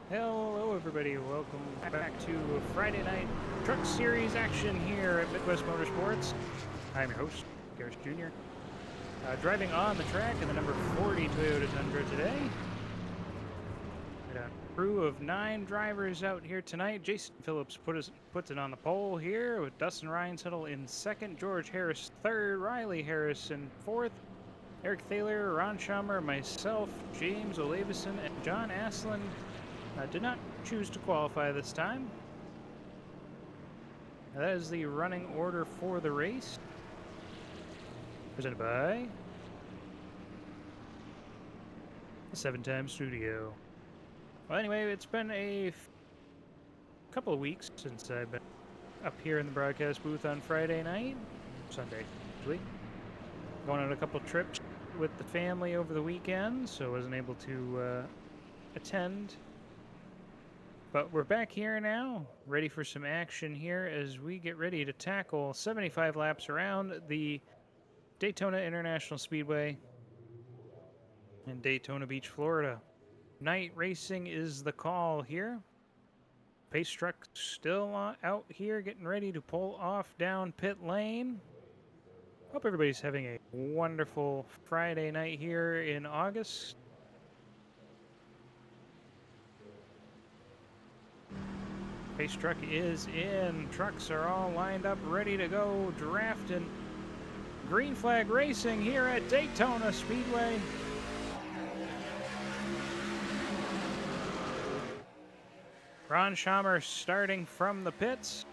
Hello, everybody. Welcome back to Friday Night Truck Series action here at Midwest Motorsports. I'm your host, Garrett Jr. Driving on the track in the number 40 Toyota Tundra today. Got a crew of 9 drivers out here tonight. Jason Phillips puts it on the pole here with Dustin Reinsettle in second, George Harris third, Riley Harris in fourth, Eric Thaler, Ron Schaumer, myself, James Olavison, and John Aslan did not choose to qualify this time. Now that is the running order for the race, presented by the 7-Time Studio. Well, anyway, it's been a couple of weeks since I've been up here in the broadcast booth on Friday night, Sunday, actually. Going on a couple trips with the family over the weekend, so I wasn't able to attend. But we're back here now, ready for some action here as we get ready to tackle 75 laps around the Daytona International Speedway in Daytona Beach, Florida. Night racing is the call here. Pace truck still out here getting ready to pull off down pit lane. Hope everybody's having a wonderful Friday night here in August. Pace truck is in. Trucks are all lined up, ready to go, drafting. Green flag racing here at Daytona Speedway. Ron Schaumer starting from the pits.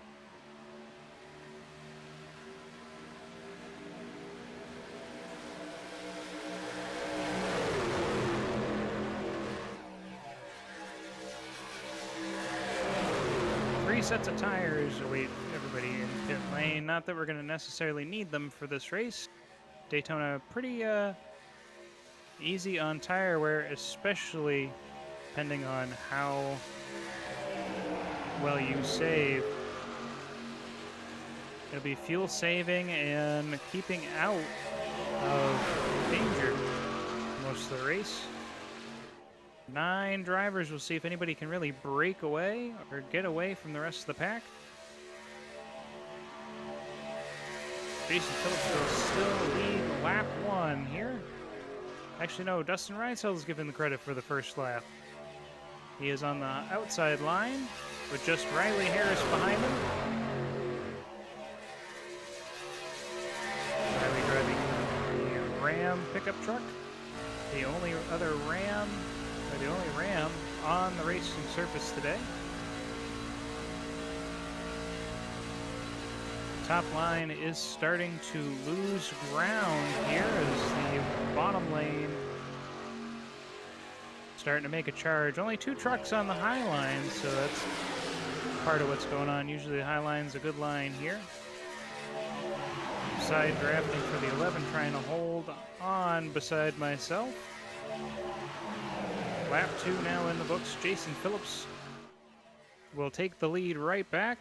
Sets of tires await everybody in pit lane. Not that we're going to necessarily need them for this race. Daytona pretty easy on tire wear, especially depending on how well you save. It'll be fuel saving and keeping out of danger most of the race. 9 drivers. We'll see if anybody can really break away or get away from the rest of the pack. Jason Phillips will still lead lap 1 here. Actually, no, Dustin Reinsettle is given the credit for the first lap. He is on the outside line with just Riley Harris behind him. Riley driving the Ram pickup truck. The only other Ram on the racing surface today. Top line is starting to lose ground here as the bottom lane starting to make a charge. Only 2 trucks on the high line, so that's part of what's going on. Usually the high line's a good line here. Side drafting for the 11, trying to hold on beside myself. Lap 2 now in the books. Jason Phillips will take the lead right back.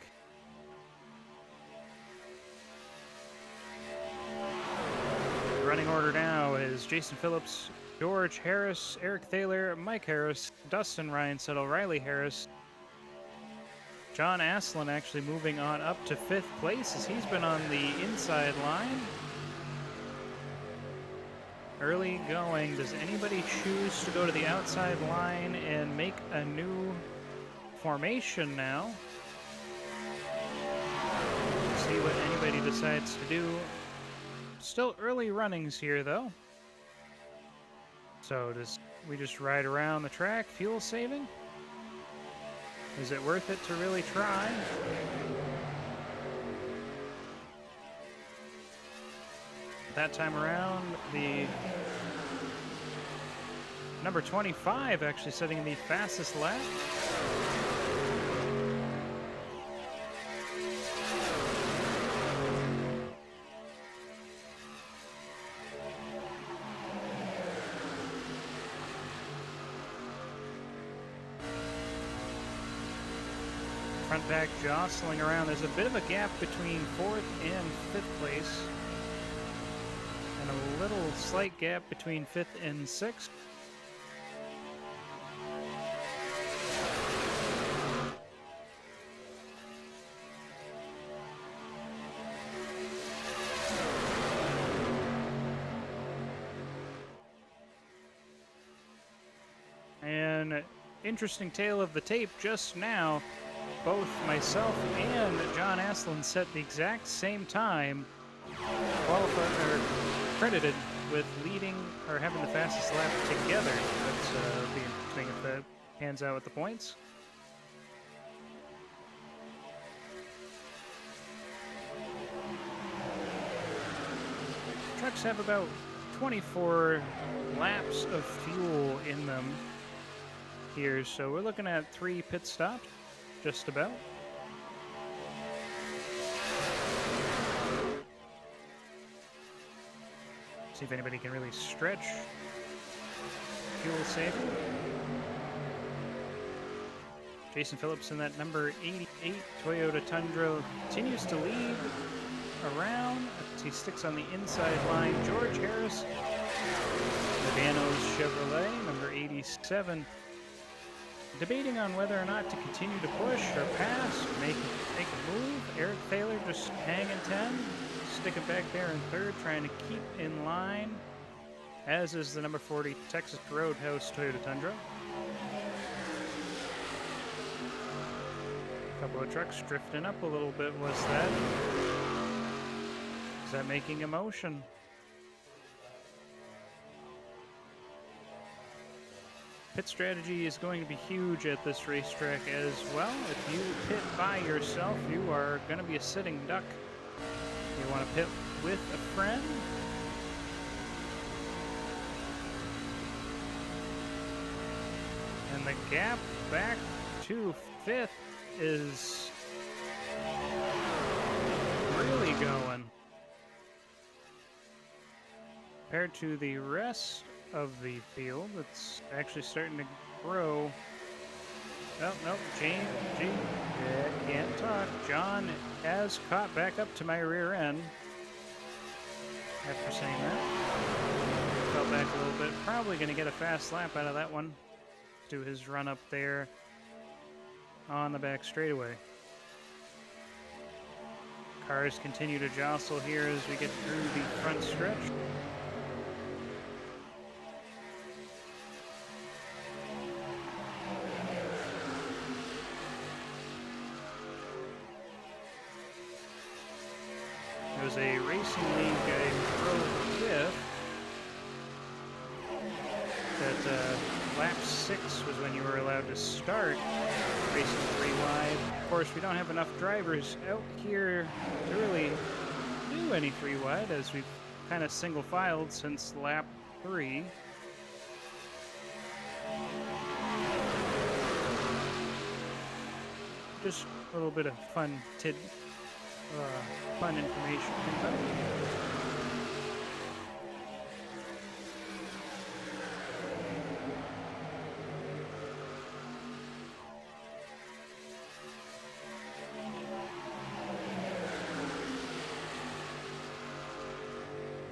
Running order now is Jason Phillips, George Harris, Eric Thaler, Mike Harris, Dustin Reinsettle, Riley Harris. John Aslan actually moving on up to 5th place as he's been on the inside line. Early going. Does anybody choose to go to the outside line and make a new formation now? Let's see what anybody decides to do. Still early runnings here, though. So we just ride around the track, fuel saving? Is it worth it to really try? That time around, the number 25 actually setting the fastest lap. Front back jostling around. There's a bit of a gap between 4th and 5th place. And a little slight gap between 5th and 6th. an interesting tale of the tape just now. Both myself and John Aslan set the exact same time, credited with leading or having the fastest lap together. That's be interesting if that pans out with the points. Trucks have about 24 laps of fuel in them here, so we're looking at 3 pit stops, just about. See if anybody can really stretch fuel saving. Jason Phillips in that number 88 Toyota Tundra continues to lead around as he sticks on the inside line. George Harris, Navano's Chevrolet, number 87, debating on whether or not to continue to push or pass, make a move. Eric Thaler just hanging 10, sticking back there in third, trying to keep in line, as is the number 40 Texas Roadhouse Toyota Tundra. A couple of trucks drifting up a little bit. Was that? Is that making a motion? Pit strategy is going to be huge at this racetrack as well. If you pit by yourself, you are going to be a sitting duck. You want to pit with a friend. And the gap back to 5th is really going. Compared to the rest of the field, it's actually starting to grow. Oh, no, can't talk. John has caught back up to my rear end. After saying that, fell back a little bit. Probably going to get a fast lap out of that one. Do his run up there on the back straightaway. Cars continue to jostle here as we get through the front stretch. It was a racing league I drove with that lap 6 was when you were allowed to start racing 3 wide. Of course, we don't have enough drivers out here to really do any 3 wide, as we've kind of single filed since lap 3. Just a little bit of fun information.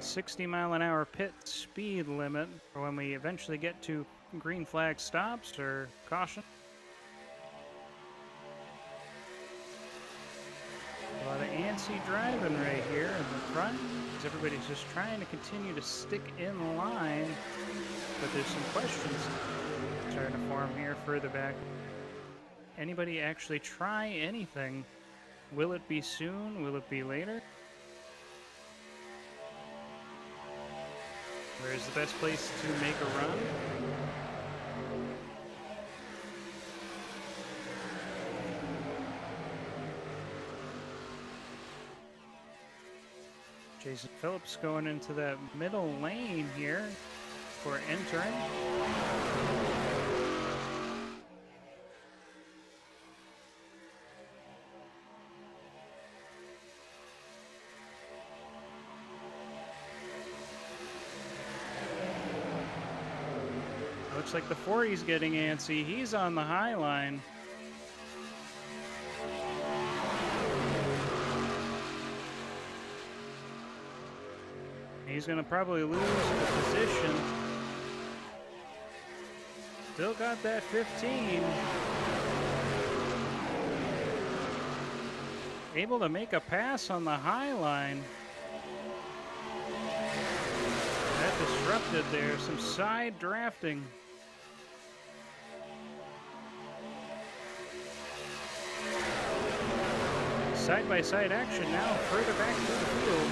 60-mile-an-hour pit speed limit for when we eventually get to green flag stops or caution. A lot of antsy driving right here in the front, because everybody's just trying to continue to stick in line, but there's some questions starting to form here further back. Anybody actually try anything? Will it be soon? Will it be later? Where's the best place to make a run? Jason Phillips going into that middle lane here for entering. Looks like the 40's getting antsy. He's on the high line. He's going to probably lose the position. Still got that 15. Able to make a pass on the high line. That disrupted there. Some side drafting. side-by-side action now further back through the field.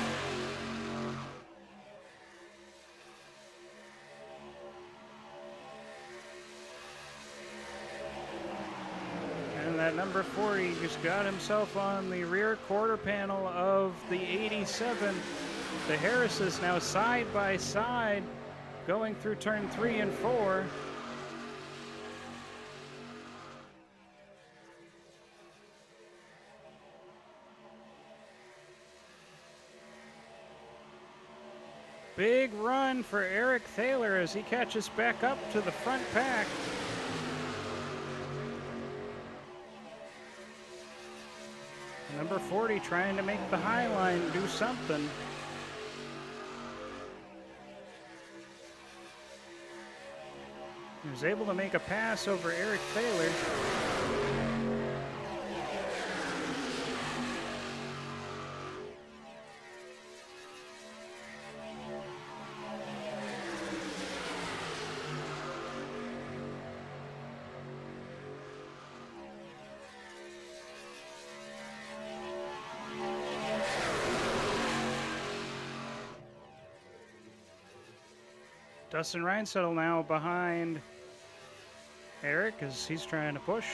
And that number 40 just got himself on the rear quarter panel of the 87. The Harrises now side by side going through turn 3 and 4. Big run for Eric Thaler as he catches back up to the front pack. Number 40 trying to make the high line do something. He was able to make a pass over Eric Thaler. Dustin Reinsettle now behind Eric as he's trying to push.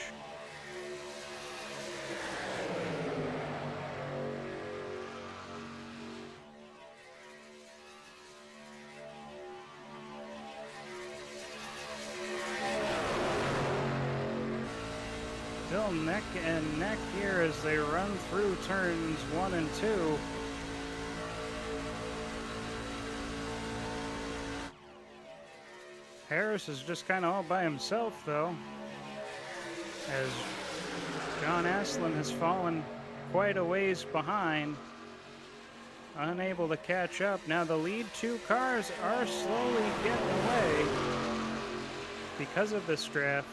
Still neck and neck here as they run through turns 1 and 2. Harris is just kind of all by himself, though, as John Aslan has fallen quite a ways behind, unable to catch up. Now the lead 2 cars are slowly getting away because of this draft.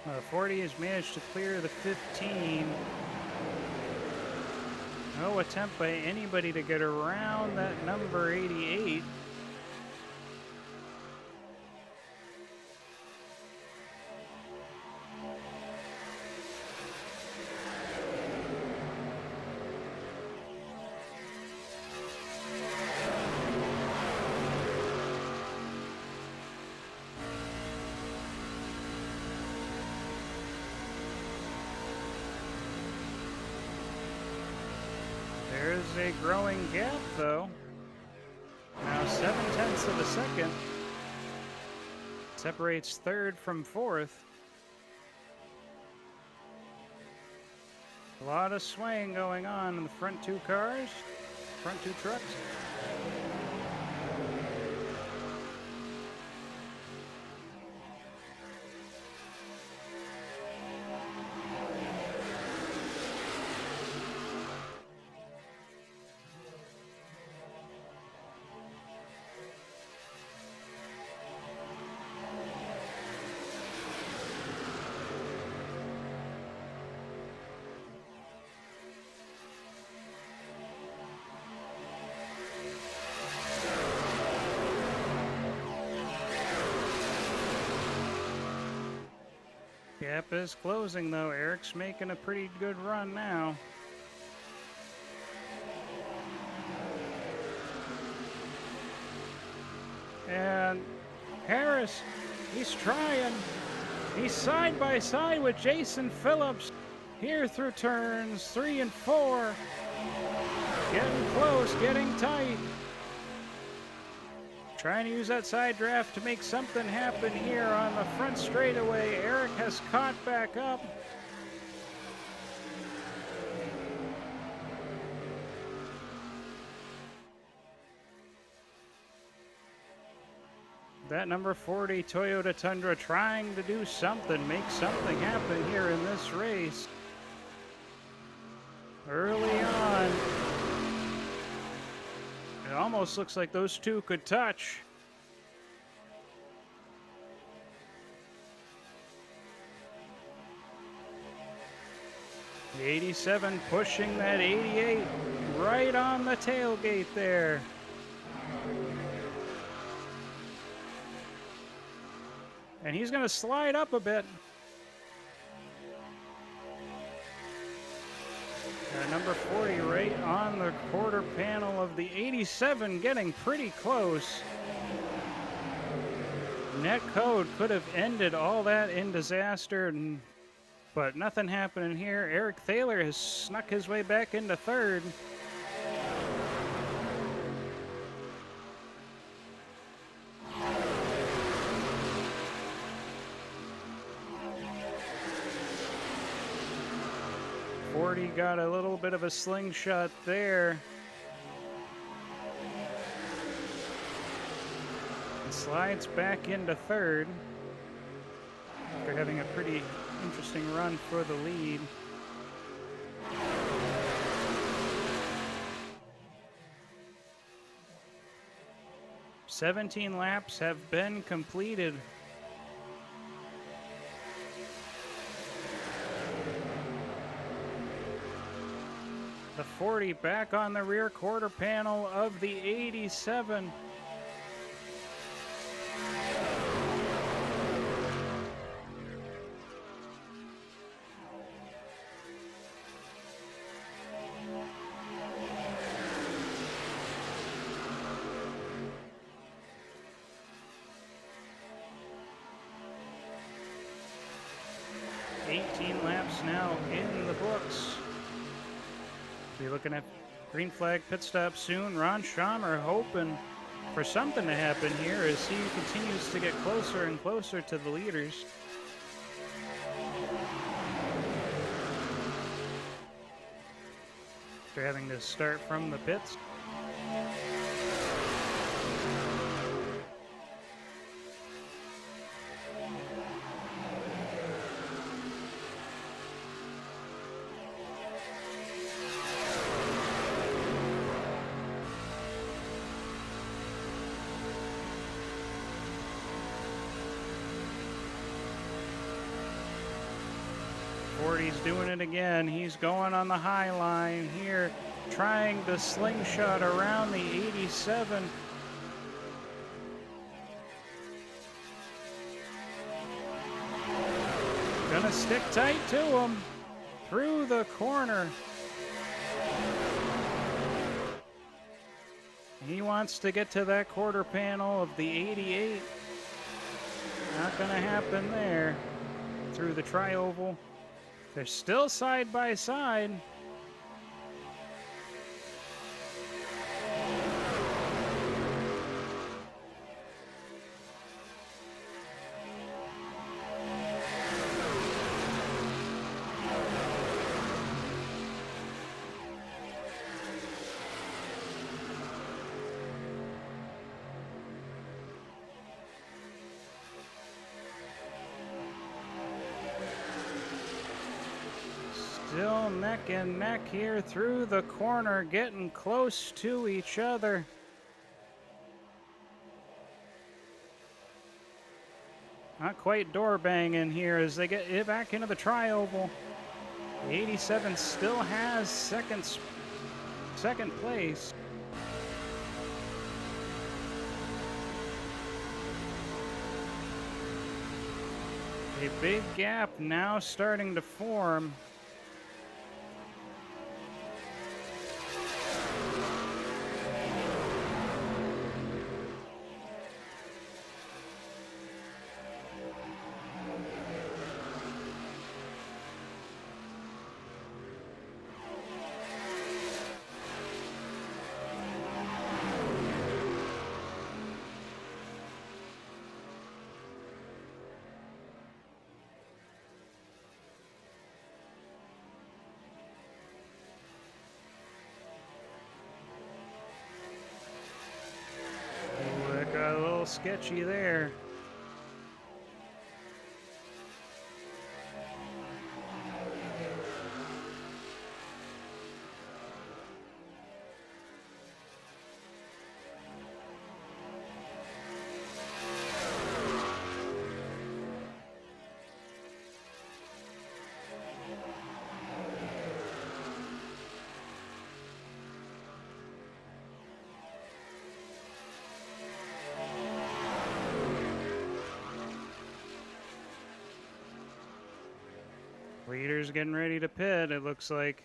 The 40 has managed to clear the 15. No attempt by anybody to get around that number 88. There's a growing gap, though. Now 7/10 of a second separates third from fourth. A lot of swaying going on in the front 2 cars, front 2 trucks. Gap is closing, though. Eric's making a pretty good run now. And Harris, he's trying. He's side by side with Jason Phillips here through turns 3 and 4. Getting close, getting tight. Trying to use that side draft to make something happen here on the front straightaway. Eric has caught back up. That number 40 Toyota Tundra trying to do something, make something happen here in this race. Early on, it almost looks like those two could touch. The 87 pushing that 88 right on the tailgate there. And he's going to slide up a bit. Number 40 right on the quarter panel of the 87, getting pretty close. Net code could have ended all that in disaster, but nothing happening here. Eric Thaler has snuck his way back into third. Got a little bit of a slingshot there. And slides back into third after having a pretty interesting run for the lead. "17 laps have been completed." The 40 back on the rear quarter panel of the 87. Laps now in the books. Be looking at green flag pit stop soon. Ron Schaumer hoping for something to happen here as he continues to get closer and closer to the leaders. After having to start from the pits. He's doing it again. He's going on the high line here, trying to slingshot around the 87. Gonna stick tight to him through the corner. He wants to get to that quarter panel of the 88. Not gonna happen there. Through the tri-oval. They're still side by side. Still neck and neck here through the corner, getting close to each other. Not quite door banging here as they get it back into the tri-oval. The 87 still has second place. A big gap now starting to form. sketchy there. Leader's getting ready to pit, it looks like.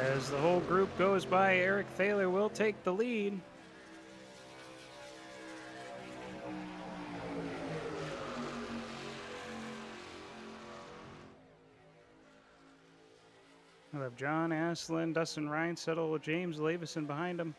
As the whole group goes by, Eric Thaler will take the lead. We'll have John Aslin, Dustin Reinsettle, James Lavison behind him.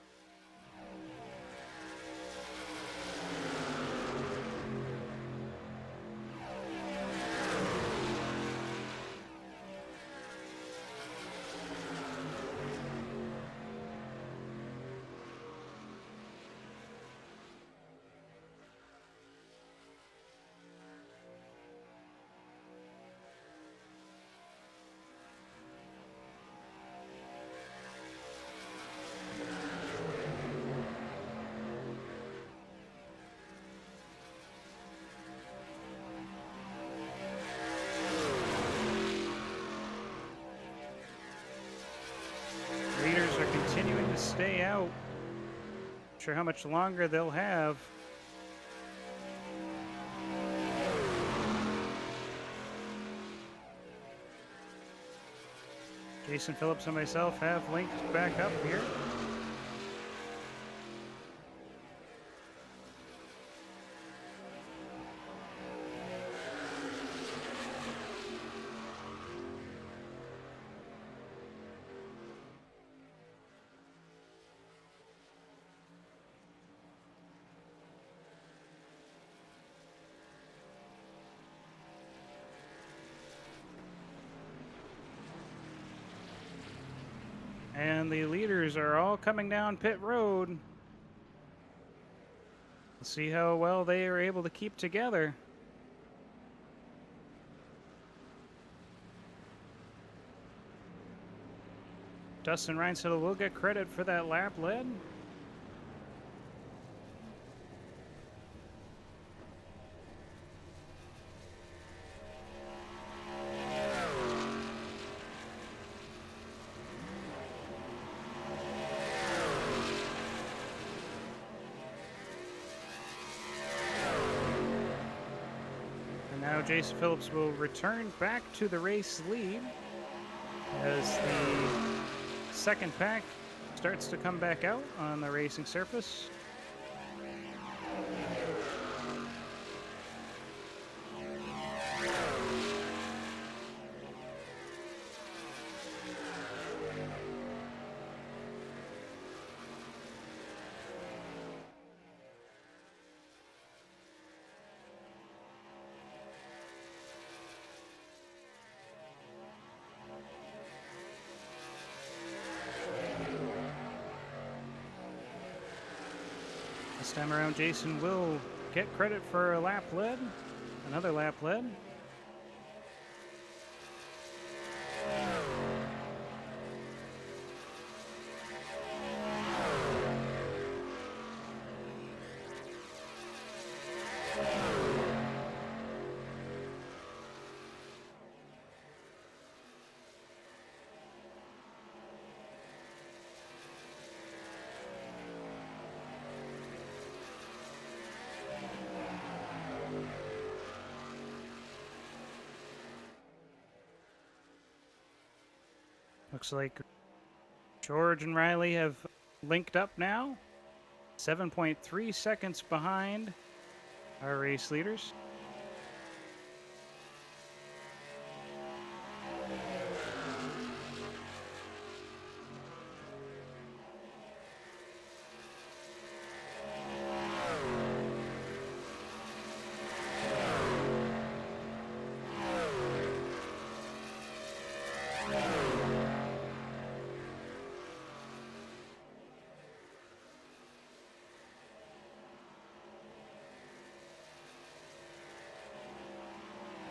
Leaders are continuing to stay out. Not sure how much longer they'll have. Jason Phillips and myself have linked back up here. And the leaders are all coming down pit road. We'll see how well they are able to keep together. Dustin Reinsettle will get credit for that lap led. Now Jason Phillips will return back to the race lead as the second pack starts to come back out on the racing surface. This time around, Jason will get credit for a lap led, another lap led. Looks like George and Riley have linked up now. 7.3 seconds behind our race leaders.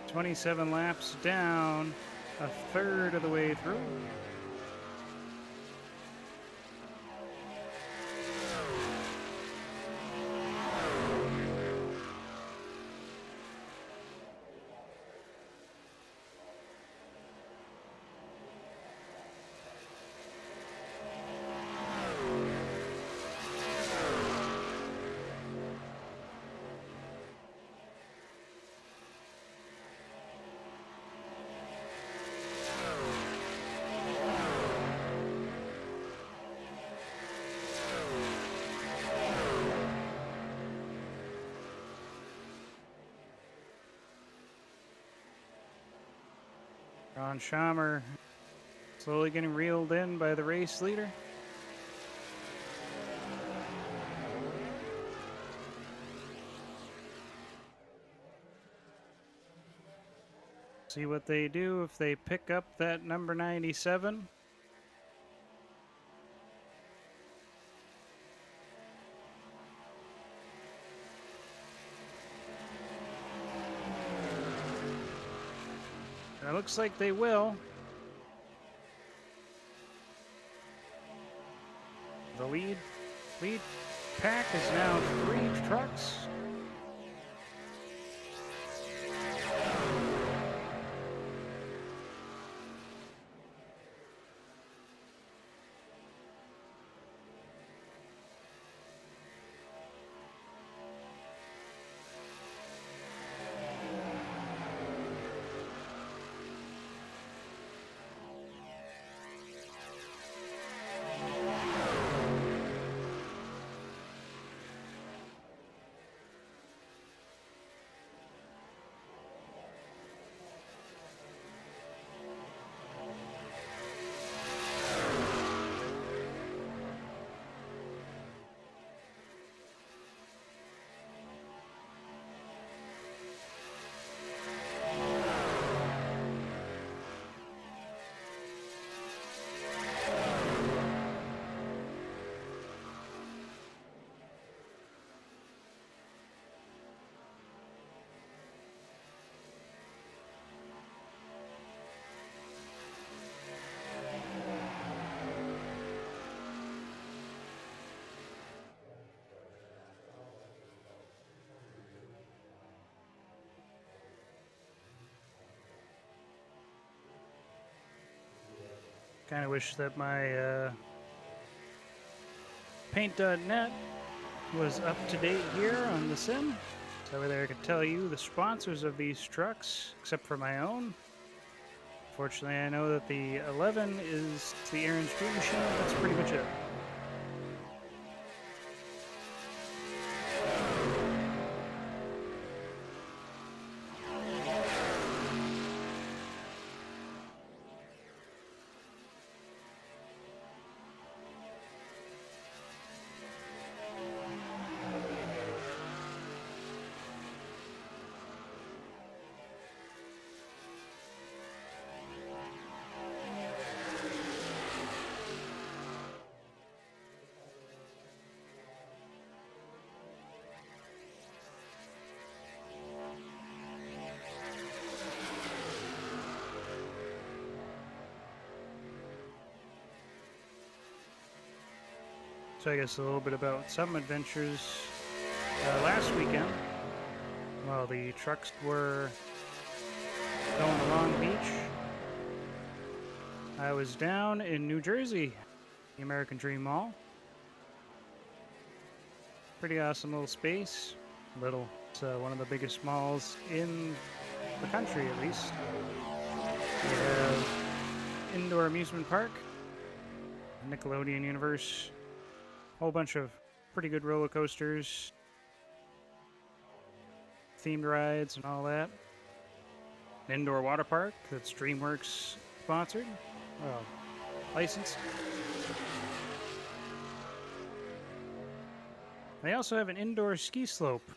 "27 laps down, a third of the way through." Ron Schamer slowly getting reeled in by the race leader. See what they do if they pick up that number 97. It looks like they will. The lead pack is now 3 trucks. Kind of wish that my paint.net was up to date here on the sim. So whether I could tell you the sponsors of these trucks, except for my own. Fortunately, I know that the 11 is the Aaron's Dream Machine. That's pretty much it. So I guess a little bit about some adventures last weekend. While the trucks were going to Long Beach, I was down in New Jersey, the American Dream Mall. Pretty awesome little space. It's one of the biggest malls in the country, at least. We have indoor amusement park, Nickelodeon universe, whole bunch of pretty good roller coasters, themed rides and all that. An indoor water park that's DreamWorks sponsored, well, licensed. They also have an indoor ski slope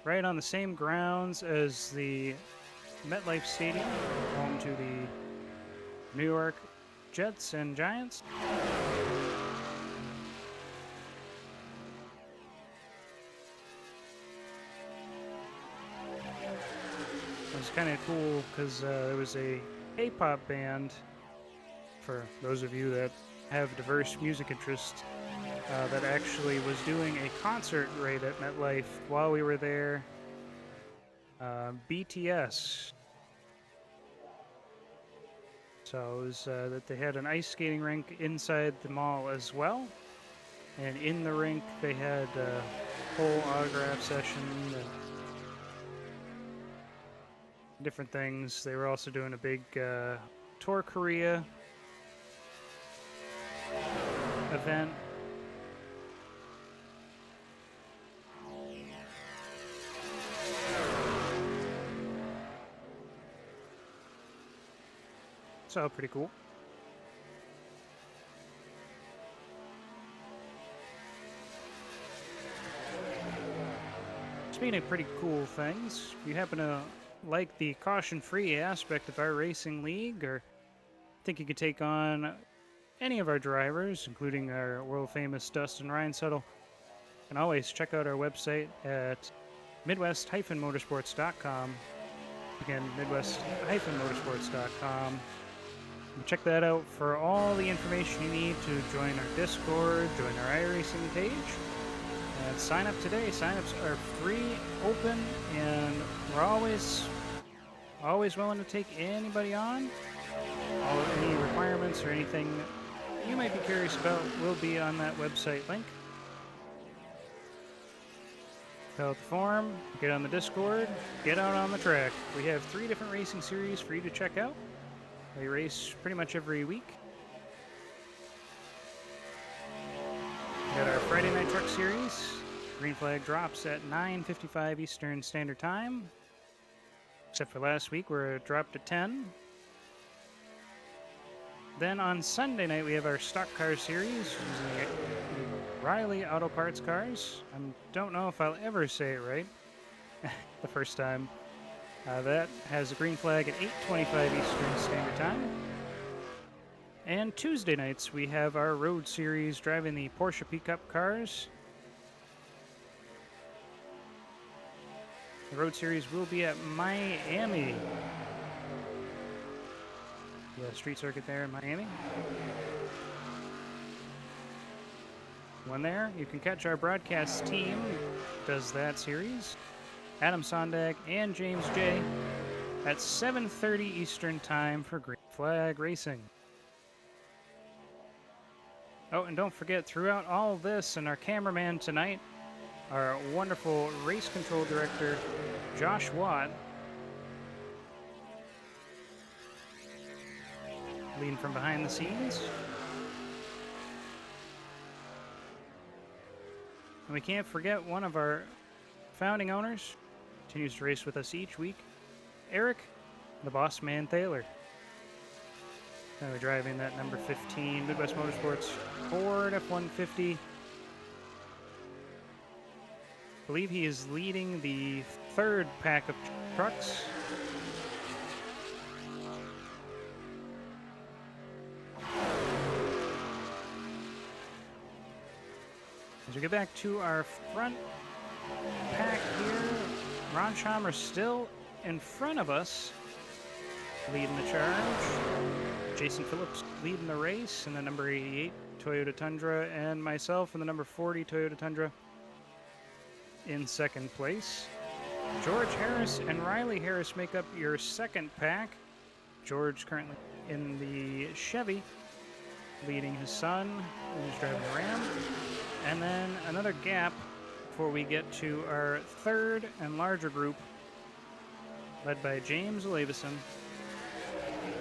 right on the same grounds as the MetLife Stadium, home to the New York Jets and Giants. It was kind of cool because there was a K-pop band, for those of you that have diverse music interests, that actually was doing a concert right at MetLife while we were there. BTS. So it was that they had an ice skating rink inside the mall as well. And in the rink, they had a whole autograph session and different things. They were also doing a big Tour Korea event. So pretty cool. Speaking of pretty cool things, if you happen to like the caution-free aspect of our racing league, or think you could take on any of our drivers, including our world-famous Dustin Reinsettle, you can always check out our website at midwest-motorsports.com. Again, midwest-motorsports.com. Check that out for all the information you need to join our Discord, join our iRacing page. And sign up today. Sign-ups are free, open, and we're always willing to take anybody on. Any requirements or anything you might be curious about will be on that website link. Fill out the form, get on the Discord, get out on the track. We have 3 different racing series for you to check out. We race pretty much every week. We got our Friday Night Truck Series. Green flag drops at 9:55 Eastern Standard Time. Except for last week where it dropped at 10. Then on Sunday night we have our Stock Car Series using Riley Auto Parts cars. I don't know if I'll ever say it right the first time. That has a green flag at 8:25 Eastern Standard Time. And Tuesday nights we have our Road Series driving the Porsche pickup cars. The Road Series will be at Miami. The street circuit there in Miami. When there, you can catch our broadcast team does that series. Adam Sondag and James J. at 7:30 Eastern Time for Green Flag Racing. Oh, and don't forget, throughout all this, and our cameraman tonight, our wonderful race control director, Josh Watt, leading from behind the scenes. And we can't forget one of our founding owners, continues to race with us each week, Eric, the Boss Man Thaler. We're driving that number 15 Midwest Motorsports Ford F-150. I believe he is leading the 3rd pack of trucks. As we get back to our front pack here, Ron Chalmers still in front of us, leading the charge. Jason Phillips leading the race in the number 88 Toyota Tundra, and myself in the number 40 Toyota Tundra in 2nd place. George Harris and Riley Harris make up your 2nd pack. George currently in the Chevy, leading his son, who's driving the Ram. And then another gap before we get to our 3rd and larger group, led by James Leavison,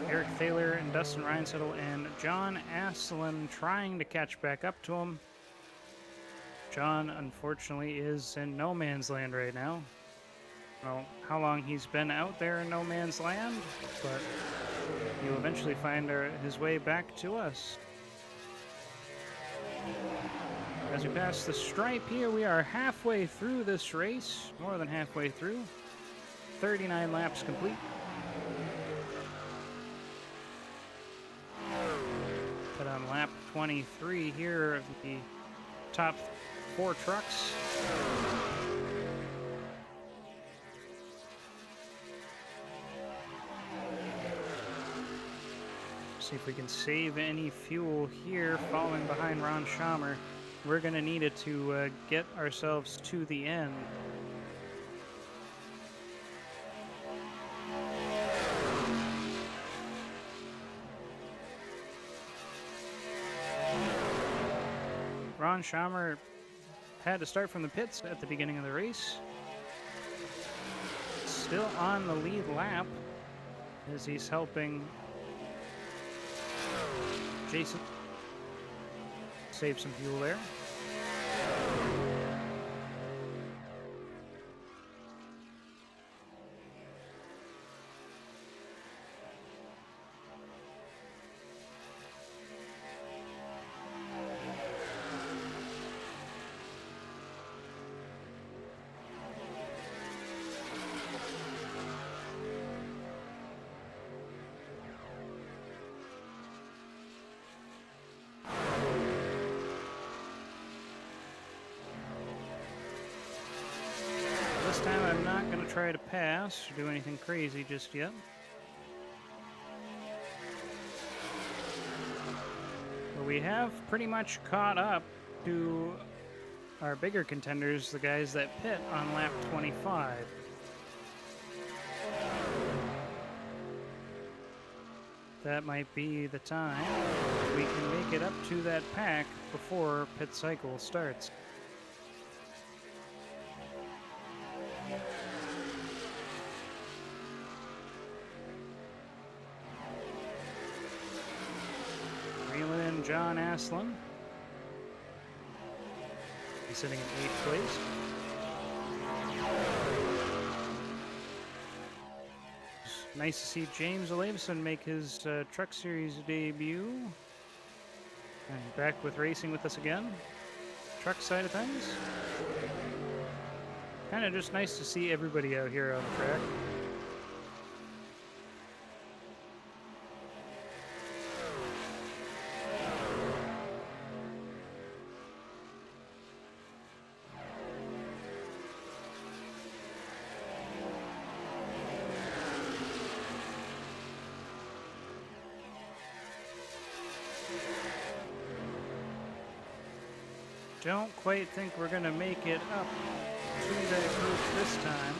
Eric Thaler and Dustin Reinsettle, and John Asselin trying to catch back up to him. John, unfortunately, is in no man's land right now. I don't know how long he's been out there in no man's land, but he'll eventually find his way back to us. As we pass the stripe here, we are halfway through this race, more than halfway through. 39 laps complete. Pit on lap 23 here of the top 4 trucks. See if we can save any fuel here following behind Ron Schaumer. We're going to need it to get ourselves to the end. Ron Schaumer had to start from the pits at the beginning of the race. Still on the lead lap as he's helping Jason save some fuel there. This time I'm not going to try to pass or do anything crazy just yet. But we have pretty much caught up to our bigger contenders, the guys that pit on lap 25. That might be the time we can make it up to that pack before pit cycle starts. Reeling in John Aslan. He's sitting in 8th place. It's nice to see James Olafson make his Truck Series debut. And back with racing with us again. Truck side of things. Kind of just nice to see everybody out here on the track. Don't quite think we're going to make it up to that group this time.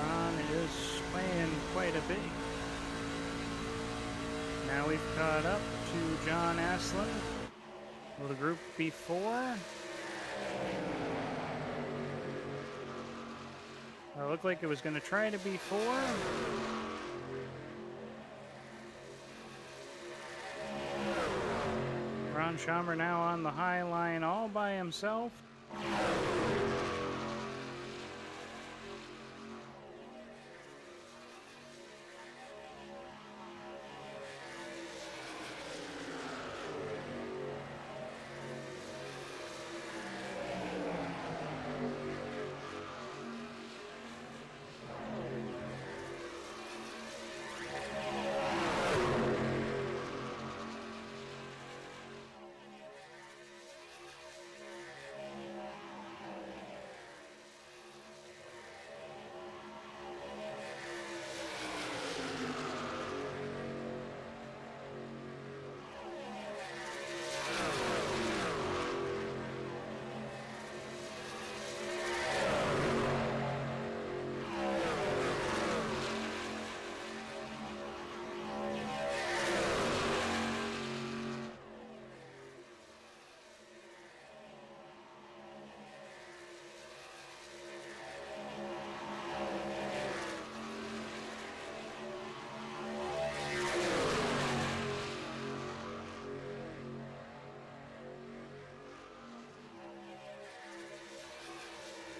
Ron is swaying quite a bit. Now we've caught up to John Aslan. Will the group be 4? It looked like it was going to try to be 4. Ron Schaumer now on the high line all by himself.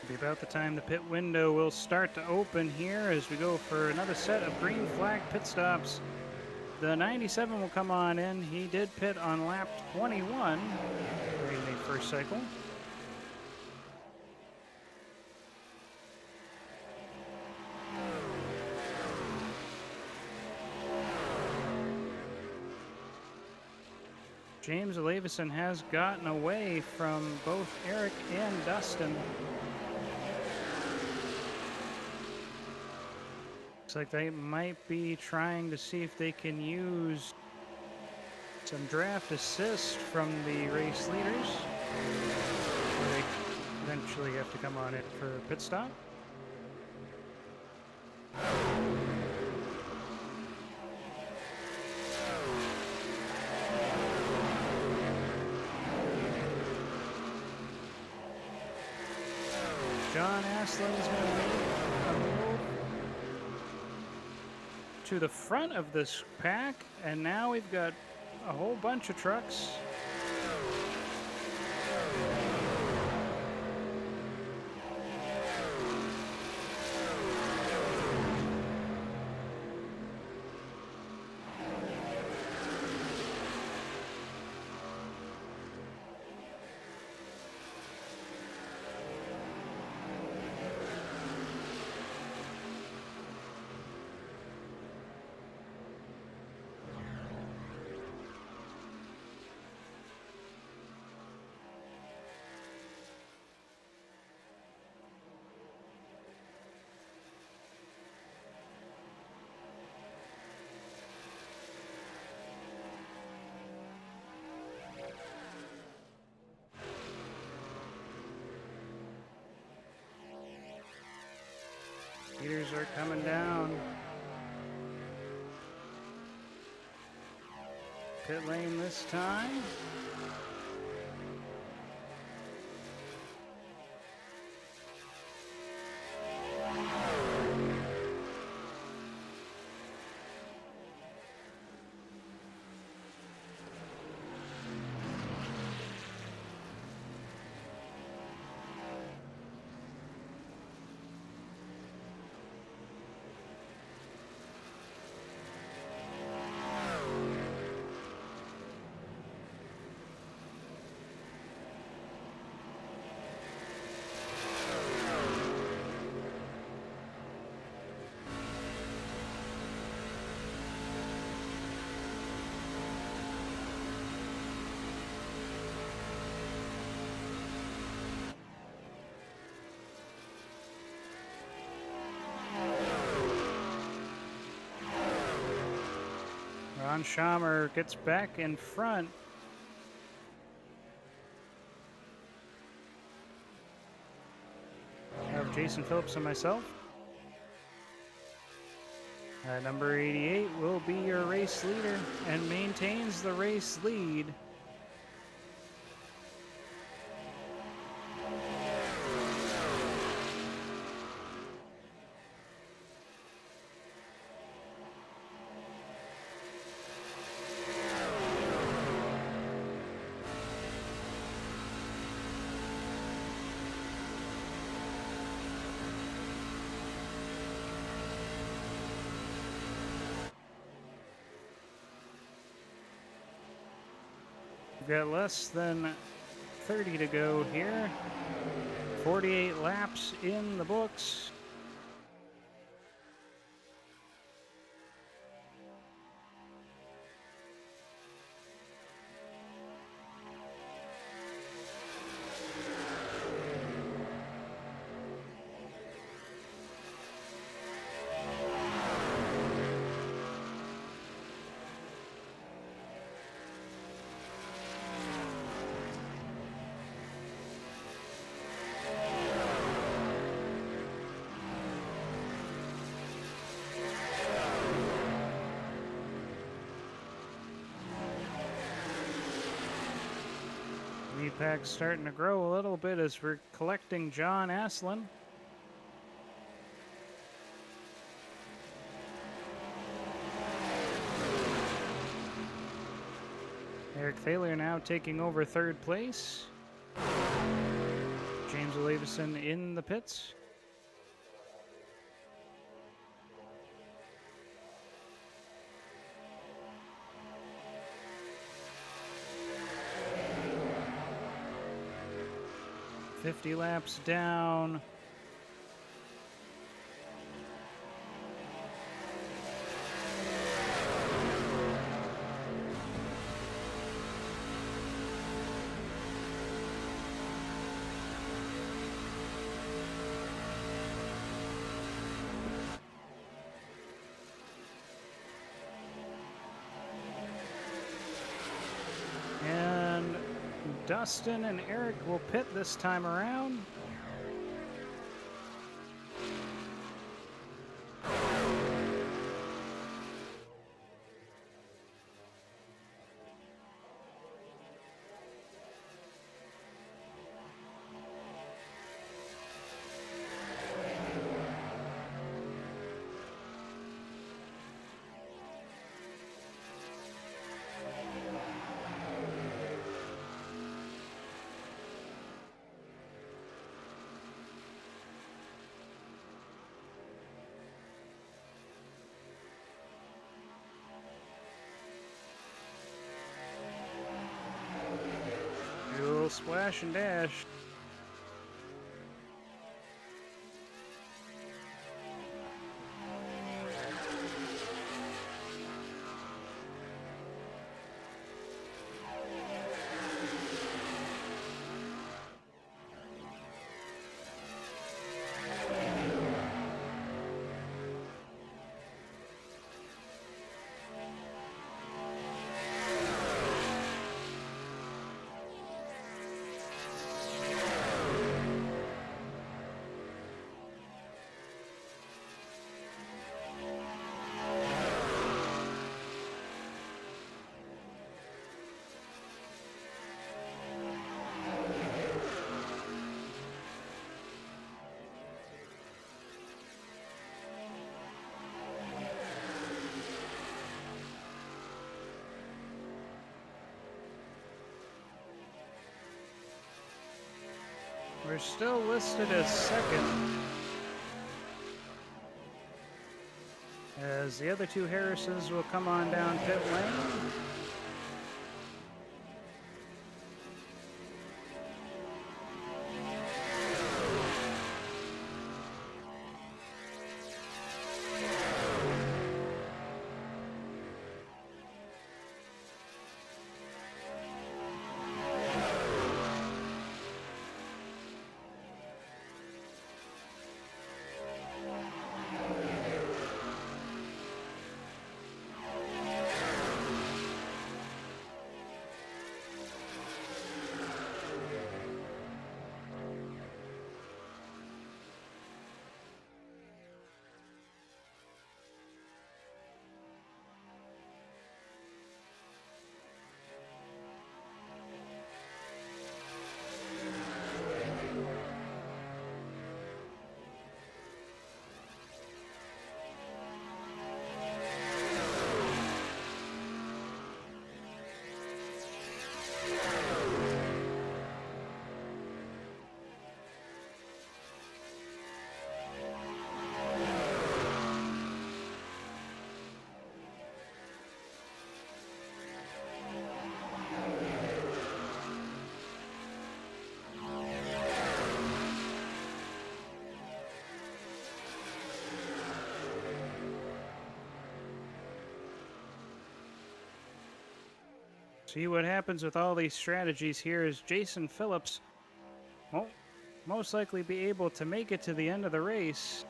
Be about the time the pit window will start to open here as we go for another set of green flag pit stops. The 97 will come on in. He did pit on lap 21 during the first cycle. James Leavison has gotten away from both Eric and Dustin. Looks like they might be trying to see if they can use some draft assist from the race leaders. Or they eventually have to come on in for a pit stop. John Aslin's going to make a move to the front of this pack, and now we've got a whole bunch of trucks. Leaders are coming down. Pit lane this time. Ron Schamer gets back in front. Of Jason Phillips and myself. Number 88 will be your race leader and maintains the race lead. We've got less than 30 to go here. 48 laps in the books. Lead pack's starting to grow a little bit as we're collecting John Aslin. Eric Thaler now taking over third place. James Leavison in the pits. "50 laps down. Dustin and Eric will pit this time around. Splash and dash. We're still listed as second, as the other two Harrises will come on down pit lane. See what happens with all these strategies here is Jason Phillips won't most likely be able to make it to the end of the race.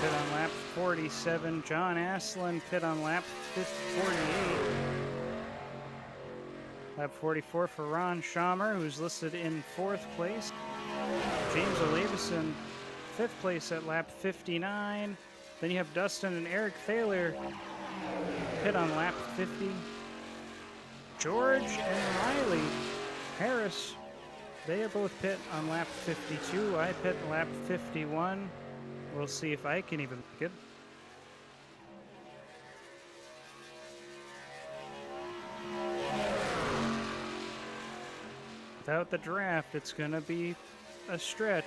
Pit on lap 47, John Aslan pit on lap 48. Lap 44 for Ron Schamer, who's listed in 4th place. James Olavison, 5th place at lap 59. Then you have Dustin and Eric Thaler pit on lap 50. George and Riley Harris, they both pit on lap 52. I pit lap 51. We'll see if I can even make it. Without the draft, it's going to be a stretch.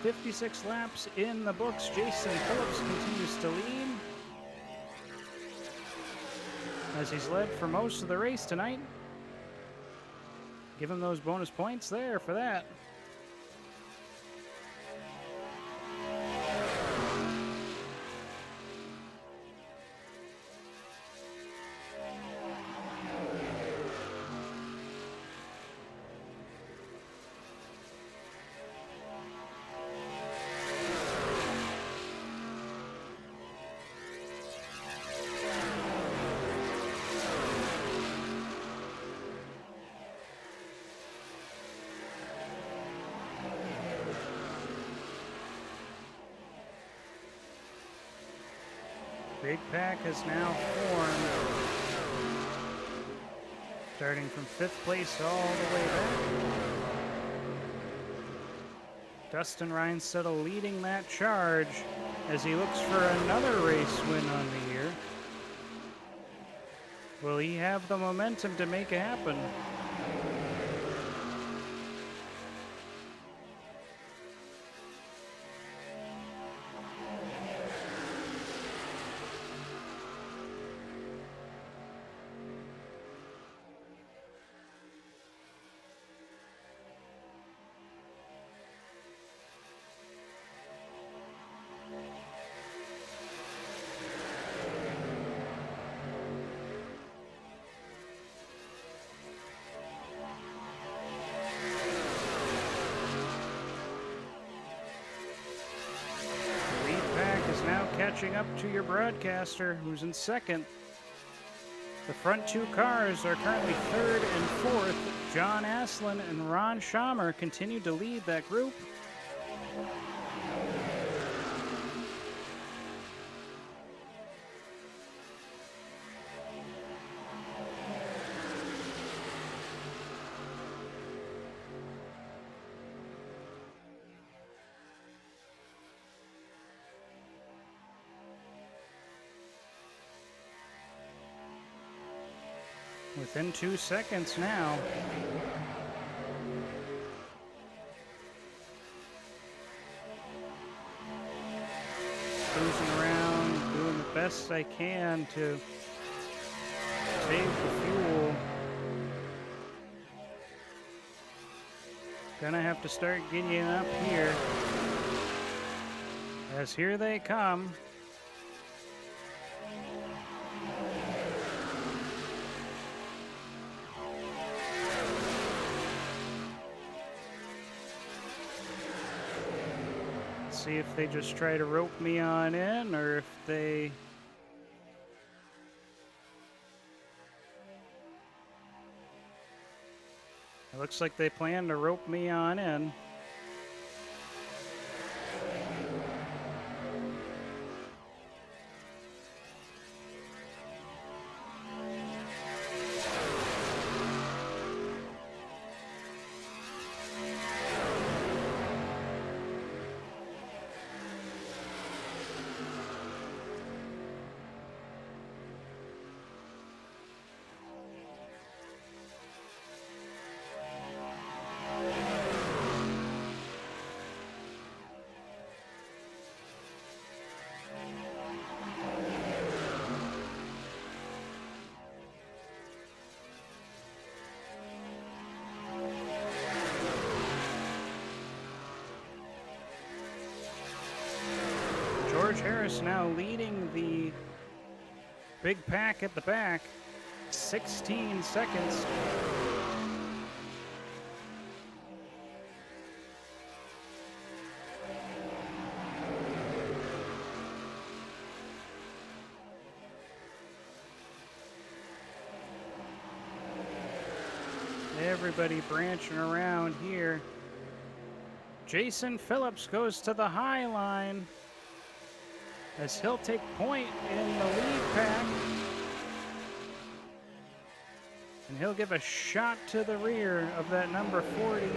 56 laps in the books. Jason Phillips continues to lead, as he's led for most of the race tonight. Give him those bonus points there for that. Big pack has now formed, starting from 5th place all the way back. Dustin Reinsettle leading that charge as he looks for another race win on the year. Will he have the momentum to make it happen? Catching up to your broadcaster, who's in 2nd. The front 2 cars are currently 3rd and 4th. John Aslin and Ron Schamer continue to lead that group. Within 2 seconds now. Cruising around, doing the best I can to save the fuel. Gonna have to start getting up here, as here they come. See if they just try to rope me on in, or if they... It looks like they plan to rope me on in. George Harris now leading the big pack at the back, 16 seconds. Everybody branching around here. Jason Phillips goes to the high line, as he'll take point in the lead pack. And he'll give a shot to the rear of that number 40.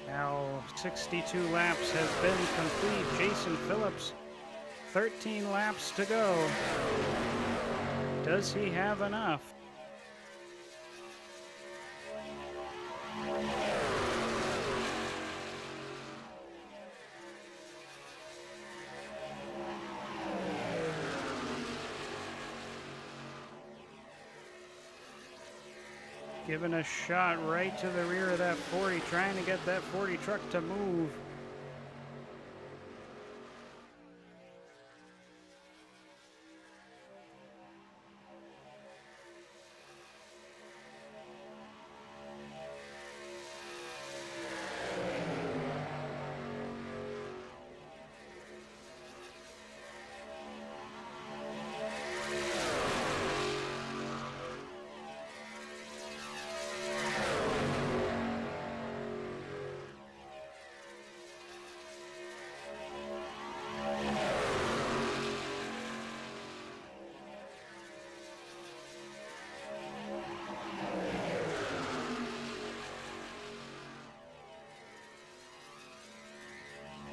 Now 62 laps has been complete. Jason Phillips, 13 laps to go. Does he have enough? Giving a shot right to the rear of that 40, trying to get that 40 truck to move.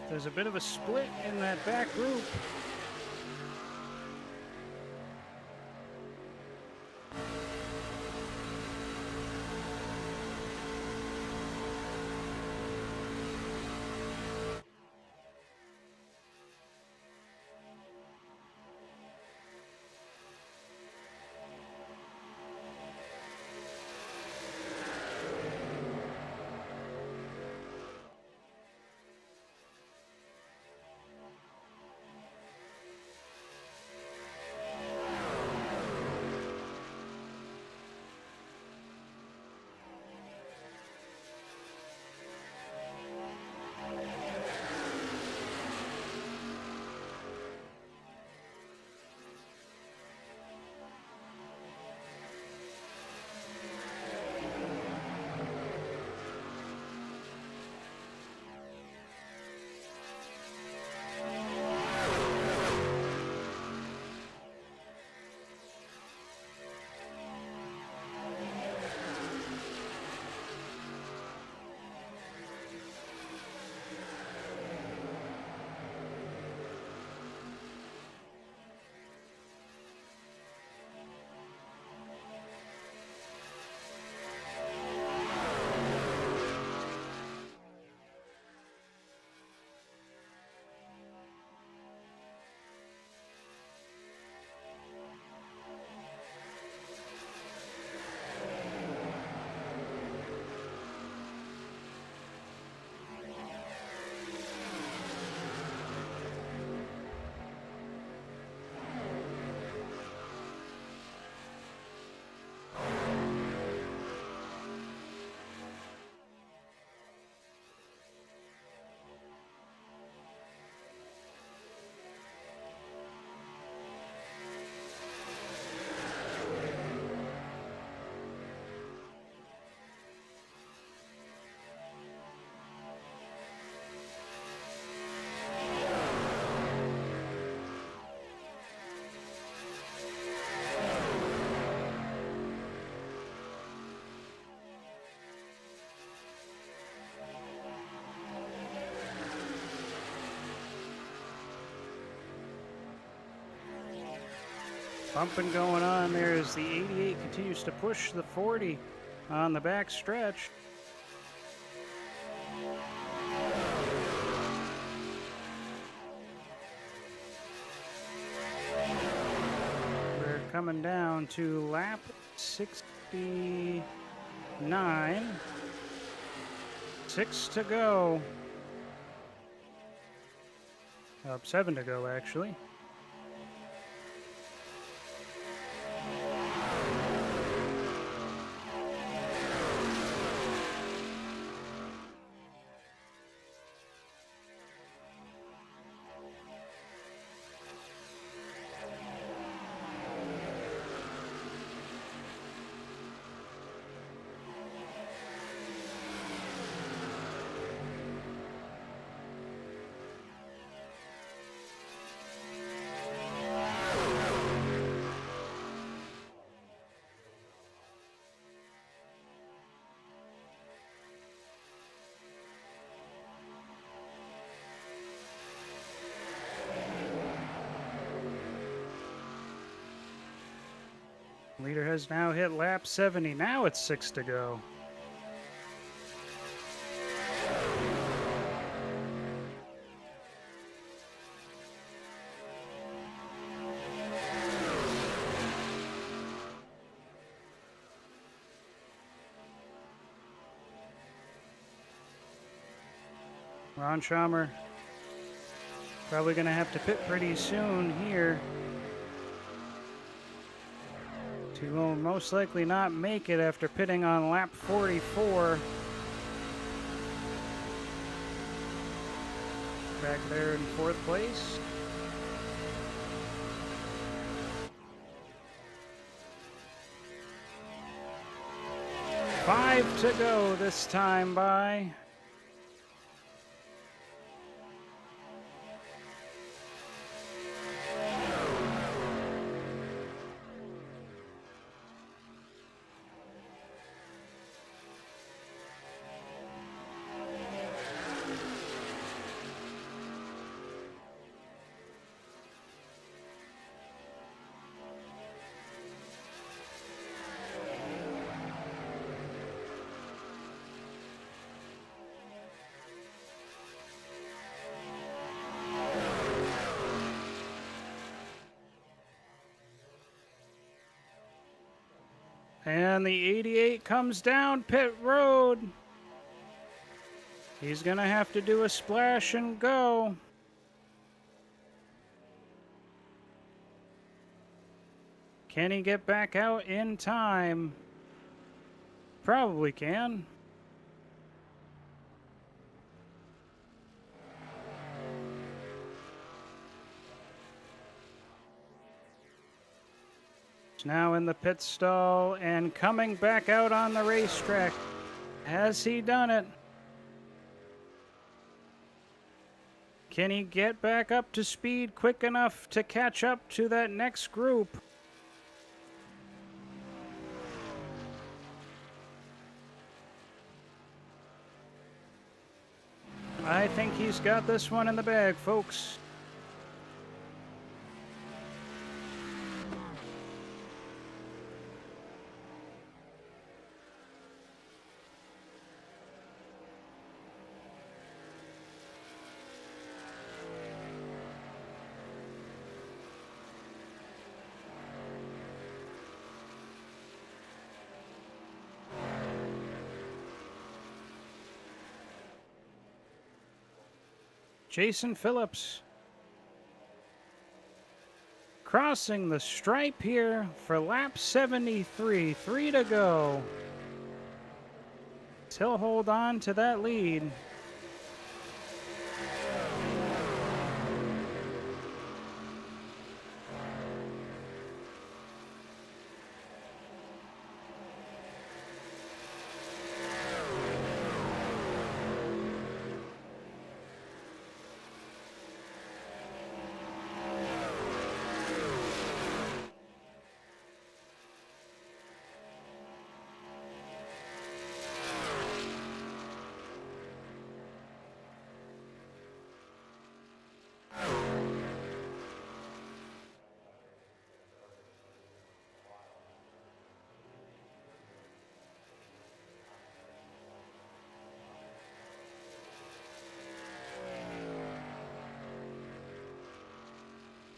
There's a bit of a split in that back group. Bumping going on there as the 88 continues to push the 40 on the back stretch. We're coming down to lap 69. 6 to go. 7 to go, actually. has now hit lap 70. Now it's 6 to go. Ron Schaumer probably going to have to pit pretty soon here. He will most likely not make it after pitting on lap 44. Back there in 4th place. Five to go this time by. And the 88 comes down pit road. He's going to have to do a splash and go. Can he get back out in time? Probably can. Now in the pit stall and coming back out on the racetrack. Has he done it? Can he get back up to speed quick enough to catch up to that next group? I think he's got this one in the bag, folks. Jason Phillips crossing the stripe here for lap 73. 3 to go. He'll hold on to that lead.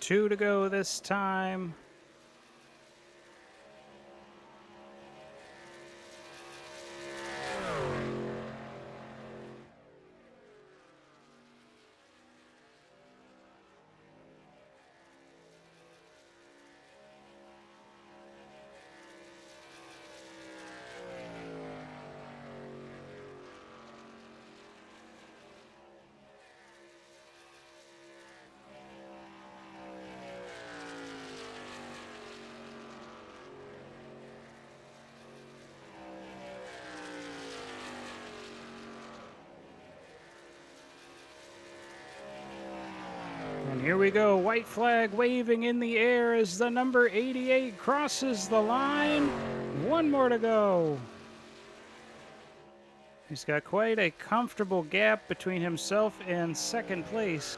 Two to go this time. And here we go, white flag waving in the air as the number 88 crosses the line. One more to go. He's got quite a comfortable gap between himself and second place.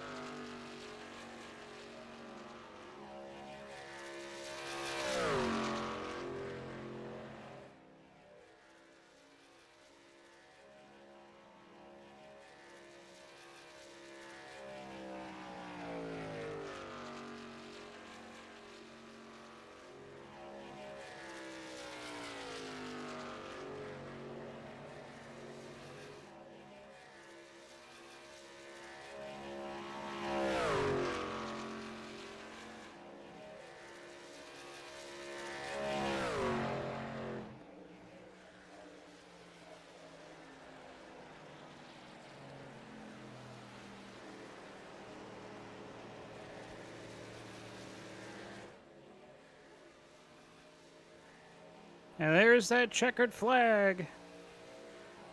And there's that checkered flag.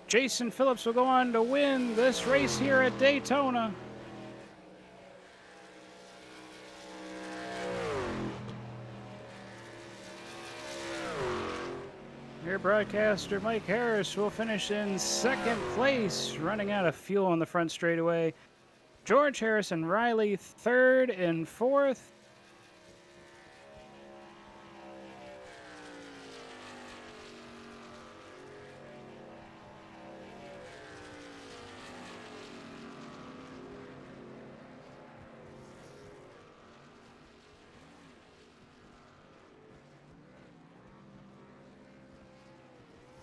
Jason Phillips will go on to win this race here at Daytona. Your broadcaster, Mike Harris, will finish in second place, running out of fuel on the front straightaway. George Harris and Riley third and fourth.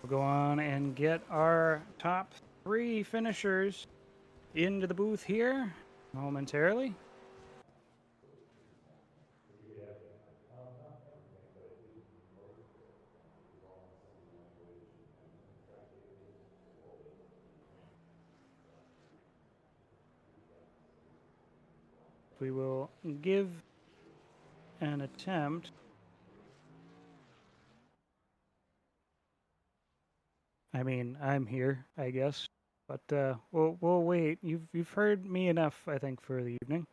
We'll go on and get our top three finishers into the booth here momentarily. We will give an attempt. I mean, I'm here, I guess, but we'll wait. You've heard me enough, I think, for the evening.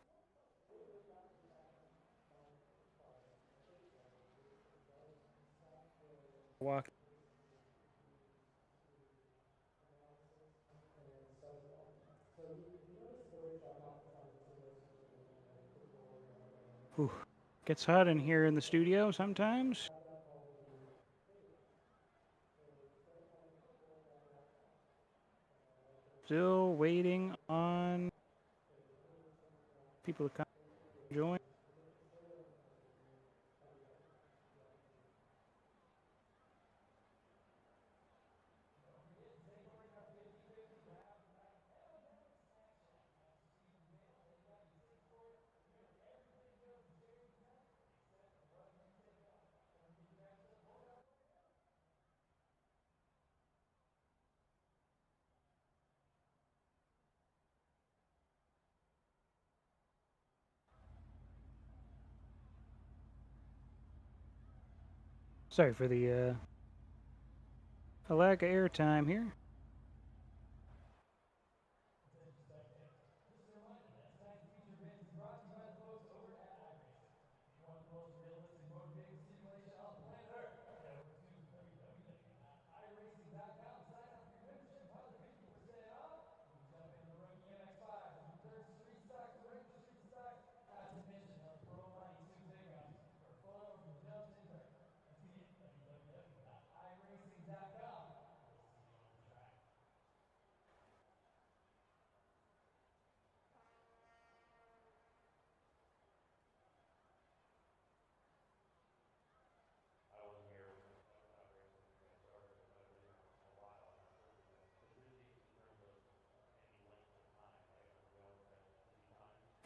Walk. Ooh, gets hot in here in the studio sometimes. Still waiting on people to come join. Sorry for the lack of airtime here.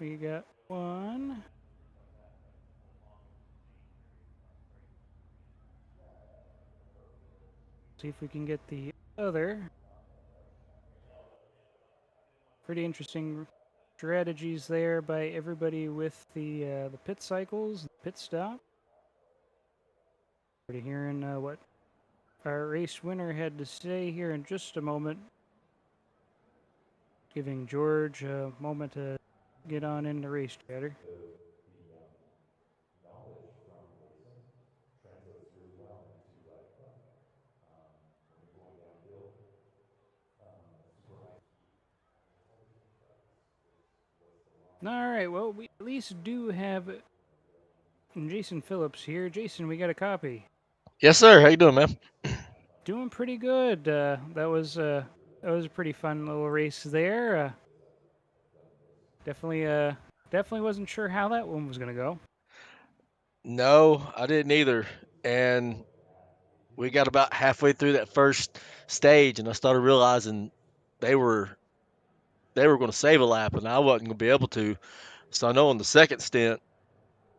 We got one. See if we can get the other. Pretty interesting strategies there by everybody with the pit cycles, pit stop. Already hearing what our race winner had to say here in just a moment. Giving George a moment to get on in the race chatter. All right, well, we at least do have Jason Phillips here. Jason, we got a copy. Yes, sir. How you doing, man? Doing pretty good. That was a pretty fun little race there. Definitely definitely wasn't sure how that one was gonna go. No, I didn't either. And we got about halfway through that first stage, and I started realizing they were they were going to save a lap, and I wasn't going to be able to. So I know on the second stint,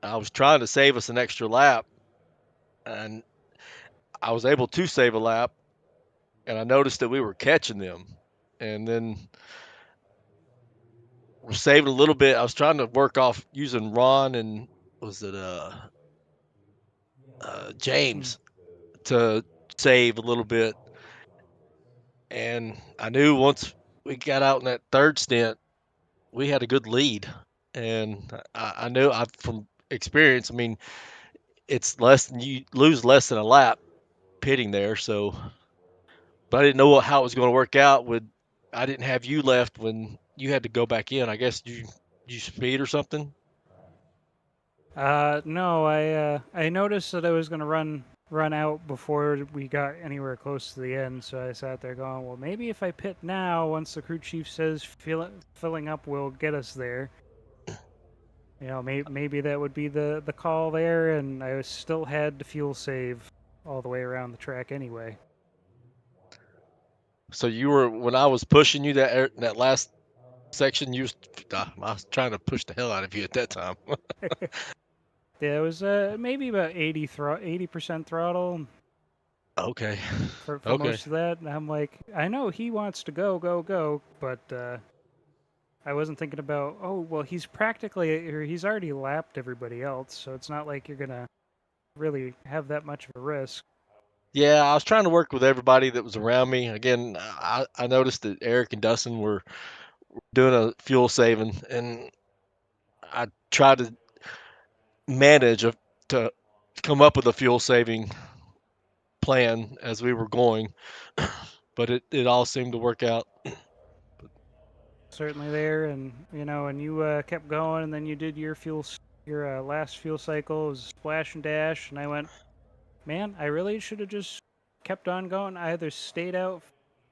I was trying to save us an extra lap, and I was able to save a lap, and I noticed that we were catching them, and then we're saving a little bit. I was trying to work off using Ron and was it Mm. James to save a little bit. And I knew once we got out in that third stint, we had a good lead. And I knew from experience, I mean, it's less than you lose less than a lap pitting there. So, but I didn't know how it was going to work out. I didn't have you left when you had to go back in. I guess you speed or something. No, I noticed that I was gonna run out before we got anywhere close to the end, so I sat there going, well, maybe if I pit now, once the crew chief says filling up will get us there. You know, maybe that would be the call there, and I still had to fuel save all the way around the track anyway. So you were when I was pushing you that last section. I was trying to push the hell out of you at that time. Yeah, it was maybe about 80% throttle Okay, for okay. most of that, and I'm like, I know he wants to go, but I wasn't thinking about, oh, well, he's already lapped everybody else, so it's not like you're gonna really have that much of a risk. Yeah, I was trying to work with everybody that was around me. Again, I noticed that Eric and Dustin were doing a fuel saving, and I tried to manage to come up with a fuel saving plan as we were going, but it all seemed to work out. Certainly there, and and you kept going, and then you did your last fuel cycle, it was splash and dash, and I went, man, I really should have just kept on going. I either stayed out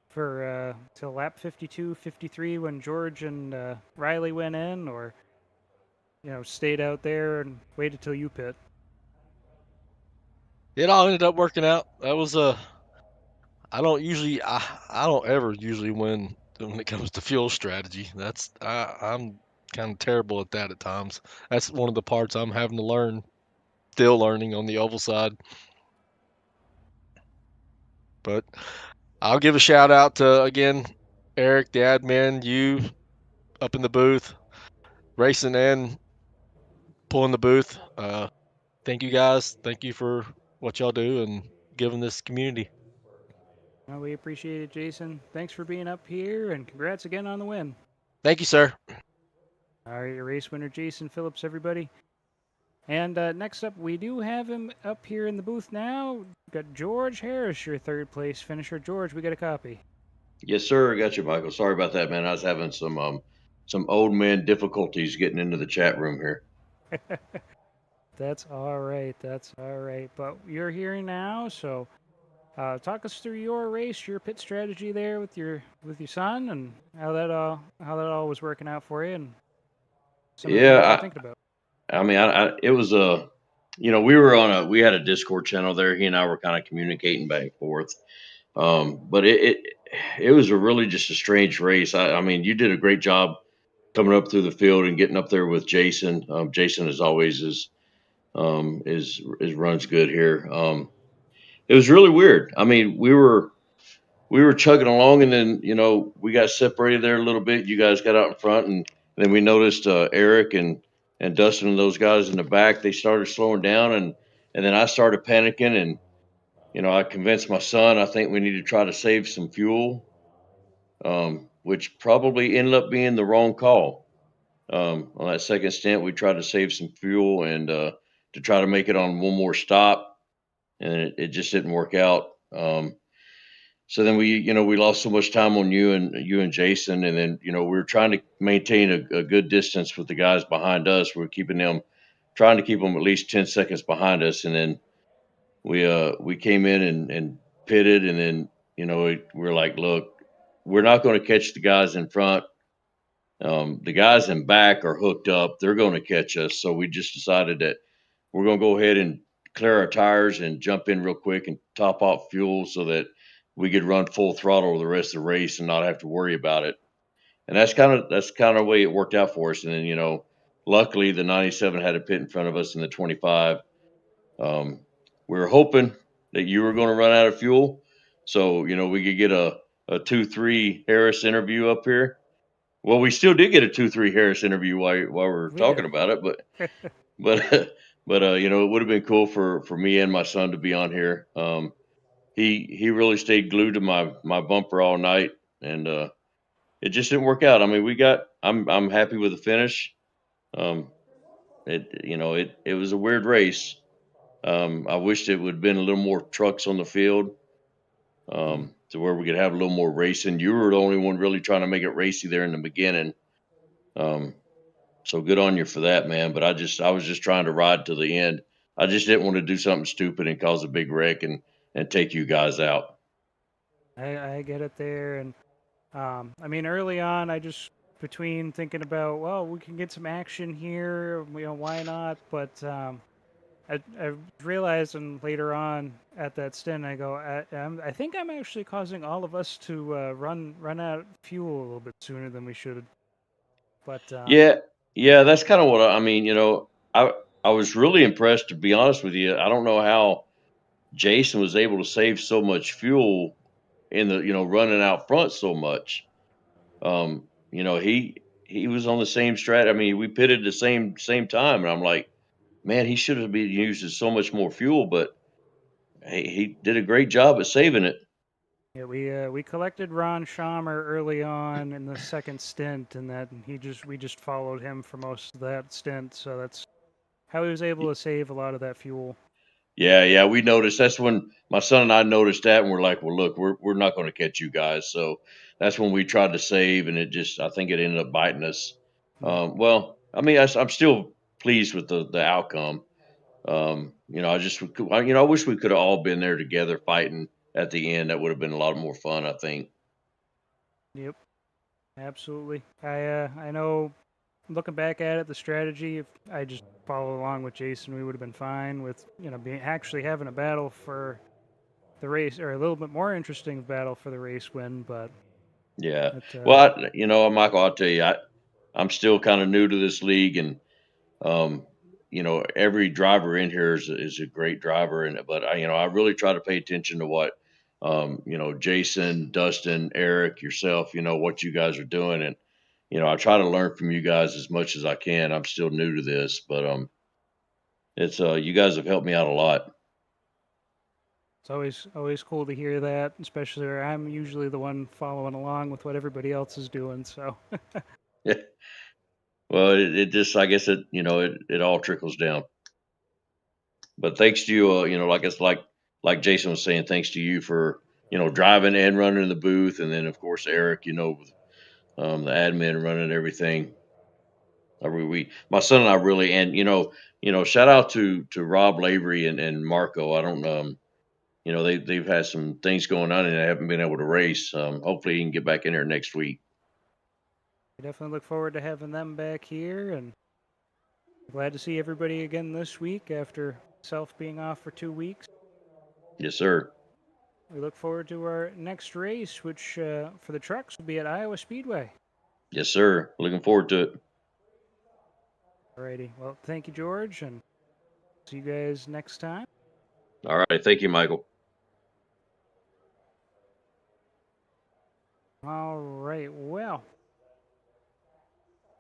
for till lap 52, 53 when George and Riley went in, or stayed out there and waited till you pit. It all ended up working out. That was a I don't ever usually win when it comes to fuel strategy. I'm kind of terrible at that at times. That's one of the parts I'm having to learn, still learning on the oval side. But I'll give a shout out to again Eric, the admin, you up in the booth, racing and pulling the booth. Thank you guys. Thank you for what y'all do and giving this community. Well, we appreciate it, Jason. Thanks for being up here, and congrats again on the win. Thank you, sir. All right, your race winner, Jason Phillips, everybody. And next up, we do have him up here in the booth now. We've got George Harris, your third place finisher. George, we got a copy. Yes, sir. I got you, Michael. Sorry about that, man. I was having some old man difficulties getting into the chat room here. That's all right. That's all right. But you're here now, so talk us through your race, your pit strategy there with your son, and how that all was working out for you, and some of the things you're Yeah, thinking about. I mean, it was we had a Discord channel there. He and I were kind of communicating back and forth. But it was a really just a strange race. I mean, you did a great job coming up through the field and getting up there with Jason. Jason, as always, is runs good here. It was really weird. I mean, we were chugging along, and then we got separated there a little bit. You guys got out in front, and then we noticed Eric and Dustin and those guys in the back. They started slowing down, and then I started panicking, and I convinced my son. I think we need to try to save some fuel, which probably ended up being the wrong call. On that second stint, we tried to save some fuel and to try to make it on one more stop, and it just didn't work out. So then we lost so much time on you and Jason, and then we were trying to maintain a good distance with the guys behind us. We are trying to keep them at least 10 seconds behind us, and then we came in and pitted, and then we're like, look, we're not going to catch the guys in front. The guys in back are hooked up; they're going to catch us. So we just decided that we're going to go ahead and clear our tires and jump in real quick and top off fuel so that we could run full throttle the rest of the race and not have to worry about it. And that's kind of the way it worked out for us. And then luckily the 97 had a pit in front of us in the 25. We were hoping that you were going to run out of fuel, so we could get a 2-3 Harris interview up here. Well, we still did get a 2-3 Harris interview while we were We talking did. about it, but it would have been cool for me and my son to be on here. he really stayed glued to my bumper all night, and it just didn't work out. I mean, I'm happy with the finish. Um, it was a weird race. I wished it would have been a little more trucks on the field, to where we could have a little more racing. You were the only one really trying to make it racy there in the beginning. Um, so good on you for that, man. But I was just trying to ride to the end. I just didn't want to do something stupid and cause a big wreck and take you guys out. I get it there, and I mean, early on, I just between thinking about, well, we can get some action here, why not? But I realized, and later on at that stint, I go, I think I'm actually causing all of us to run out of fuel a little bit sooner than we should. But Yeah, yeah, that's kind of what I mean. I was really impressed, to be honest with you. I don't know how Jason was able to save so much fuel in the running out front so much. He was on the same strat. I mean, we pitted the same time, and I'm like, man, he should have been using so much more fuel, but he did a great job at saving it. yeah, we collected Ron Schamer early on in the second stint, and that we just followed him for most of that stint. So that's how he was able to save a lot of that fuel. Yeah, yeah, we noticed. That's when my son and I noticed that, and we're like, "Well, look, we're not going to catch you guys." So that's when we tried to save, and I think it ended up biting us. Mm. Well, I mean, I'm still pleased with the outcome. I wish we could have all been there together fighting at the end. That would have been a lot more fun, I think. Yep, absolutely. I know. Looking back at it, the strategy, if I just follow along with Jason, we would have been fine with being actually having a battle for the race, or a little bit more interesting battle for the race win. But Yeah. it, Well, Michael, I'll tell you, I'm still kind of new to this league, and Um, every driver in here is a great driver, but I really try to pay attention to what Jason, Dustin, Eric, yourself, what you guys are doing, and I try to learn from you guys as much as I can. I'm still new to this, but it's you guys have helped me out a lot. it's always cool to hear that, especially where I'm usually the one following along with what everybody else is doing. So Yeah. Well, it just I guess it all trickles down. But thanks to you, like it's like Jason was saying, thanks to you for driving and running the booth, and then of course Eric, with the admin running everything. My son and I really, and shout out to Rob Lavery and Marco. I don't they've had some things going on and they haven't been able to race. Hopefully he can get back in there next week. I definitely look forward to having them back here, and glad to see everybody again this week after self being off for 2 weeks. Yes, sir. We look forward to our next race, which for the trucks will be at Iowa Speedway. Yes, sir. Looking forward to it. Alrighty. Well, thank you, George, and see you guys next time. All right. Thank you, Michael. All right. Well,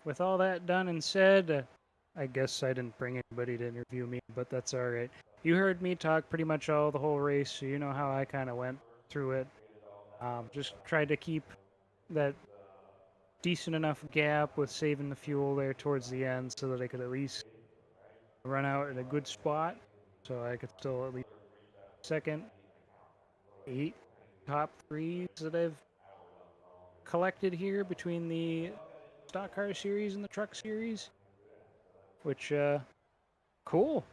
with all that done and said, I guess I didn't bring anybody to interview me, but that's all right. You heard me talk pretty much the whole race, so you know how I kind of went through it. Just tried to keep that decent enough gap with saving the fuel there towards the end so that I could at least run out in a good spot, so I could still at least second, 8 top threes that I've collected here between the stock car series and the truck series, which cool.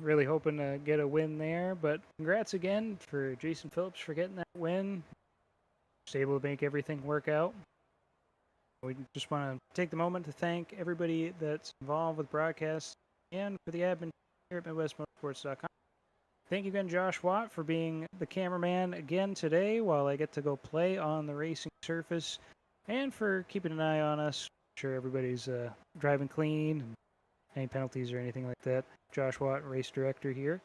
Really hoping to get a win there, but congrats again for Jason Phillips for getting that win. Just able to make everything work out. We just want to take the moment to thank everybody that's involved with broadcasts and for the admin here at MidwestMotorsports.com. Thank you again, Josh Watt, for being the cameraman again today while I get to go play on the racing surface, and for keeping an eye on us. I'm sure everybody's driving clean, and any penalties or anything like that. Josh Watt, race director here.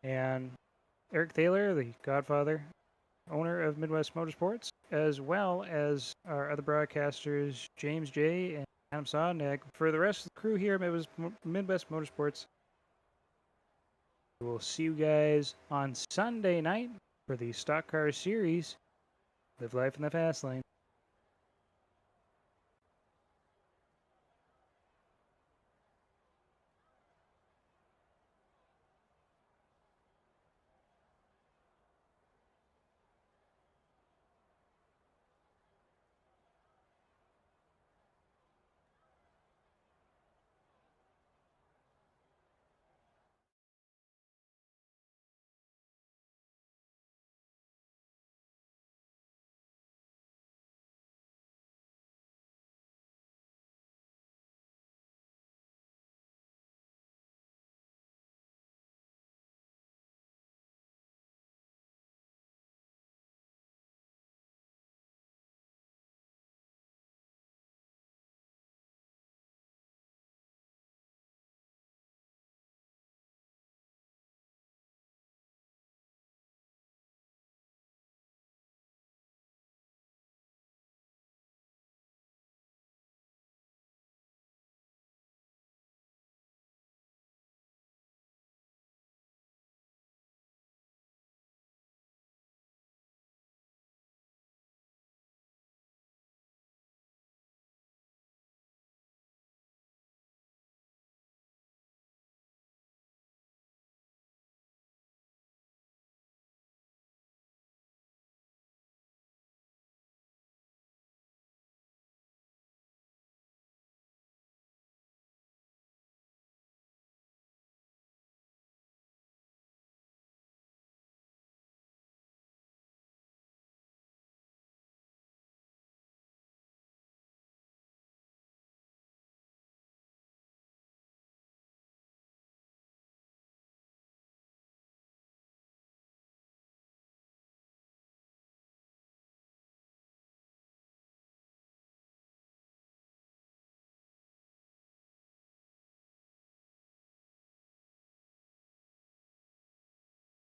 And Eric Thaler, the godfather, owner of Midwest Motorsports, as well as our other broadcasters, James J. and Adam Sodnick. For the rest of the crew here at Midwest Motorsports, We'll see you guys on Sunday night for the Stock Car Series. Live life in the fast lane.